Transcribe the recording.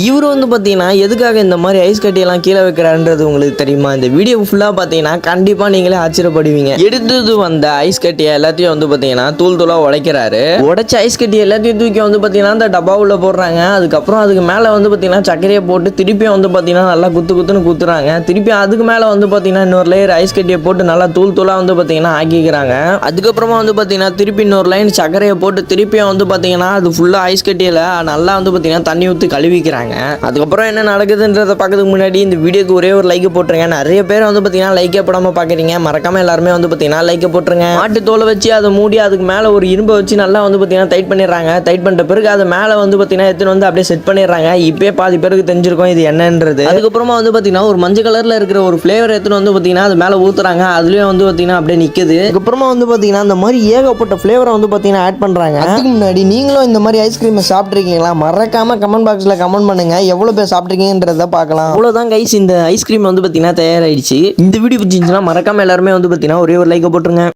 இவர் வந்து பார்த்தீங்கன்னா எதுக்காக இந்த மாதிரி ஐஸ் கட்டியெல்லாம் கீழே வைக்கிறாருன்றது உங்களுக்கு தெரியுமா? இந்த வீடியோ ஃபுல்லாக பார்த்தீங்கன்னா கண்டிப்பாக நீங்களே ஆச்சரியப்படுவீங்க. எடுத்தது வந்த ஐஸ் கட்டியை எல்லாத்தையும் வந்து பார்த்தீங்கன்னா தூள் தூளாக உடைக்கிறாரு. உடைச்ச ஐஸ் கட்டி எல்லாத்தையும் தூக்கி வந்து பார்த்தீங்கன்னா அந்த டப்பாவுள்ள போடுறாங்க. அதுக்கப்புறம் அதுக்கு மேலே வந்து பார்த்தீங்கன்னா சர்க்கரையை போட்டு திருப்பியும் வந்து பார்த்தீங்கன்னா நல்லா குத்துன்னு குத்துறாங்க. திருப்பி அதுக்கு மேலே வந்து பார்த்தீங்கன்னா இன்னொரு லேயர் ஐஸ் கட்டியை போட்டு நல்லா தூளாக வந்து பார்த்தீங்கன்னா ஆக்கிக்கிறாங்க. அதுக்கப்புறமா வந்து பார்த்தீங்கன்னா திருப்பி இன்னொரு லைன் சர்க்கரையை போட்டு திருப்பியும் வந்து பார்த்தீங்கன்னா அது ஃபுல்லாக ஐஸ் கட்டியில் நல்லா வந்து பார்த்தீங்கன்னா தண்ணி ஊற்றி கழுவிக்கிறாங்க. அதுக்கப்புறம் என்ன நடக்குதுன்றதை பார்க்கறதுக்கு முன்னாடி இந்த வீடியோக்கு ஒரே ஒரு லைக் போட்டுருங்க. நிறைய பேர் வந்து பார்த்தீங்கன்னா லைக்கே போடாமல் பார்க்குறீங்க. மறக்காம எல்லாருமே வந்து பார்த்தீங்கன்னா லைக்கை போட்டுருங்க. மாட்டு தோலை வச்சு அதை மூடி அதுக்கு மேலே ஒரு இரும்பை வச்சு நல்லா வந்து பார்த்தீங்கன்னா டைட் பண்ணிடுறாங்க. டைட் பண்ணிட்ட பிறகு அது மேலே வந்து பார்த்தீங்கன்னா எடுத்துன்னு வந்து அப்படியே செட் பண்ணிடுறாங்க. இப்போயே பாதி பேருக்கு தெரிஞ்சிருக்கும் இது என்னன்றது. அதுக்கப்புறமா வந்து பார்த்தீங்கன்னா ஒரு மஞ்சள் கலரில் இருக்கிற ஒரு ஃப்ளேவர் எடுத்துன்னு வந்து பார்த்தீங்கன்னா அது மேலே ஊற்றுறாங்க. அதுலேயும் வந்து பார்த்தீங்கன்னா அப்படியே நிற்குது. அதுக்கப்புறமா வந்து பார்த்தீங்கன்னா இந்த மாதிரி ஏகப்பட்ட ஃப்ளேவரை வந்து பார்த்தீங்கன்னா ஆட் பண்ணுறாங்க. அதுக்கு முன்னாடி நீங்களும் இந்த மாதிரி ஐஸ்கிரீமை சாப்பிட்ருக்கீங்களா? மறக்காம கமெண்ட் பாக்ஸில் கமெண்ட் பண்ணுங்க. எவ்வளோ பேர் சாப்பிட்ருக்கீங்கன்றத பார்க்கலாம். அவ்வளோதான் கைஸ், இந்த ஐஸ்கிரீம் வந்து பார்த்தீங்கன்னா தயாராகிடுச்சு. இந்த வீடியோ பிடிச்சிருந்துச்சுன்னா மறக்காம எல்லாருமே வந்து பார்த்தீங்கன்னா ஒரே ஒரு லைக்கை போட்டுருங்க.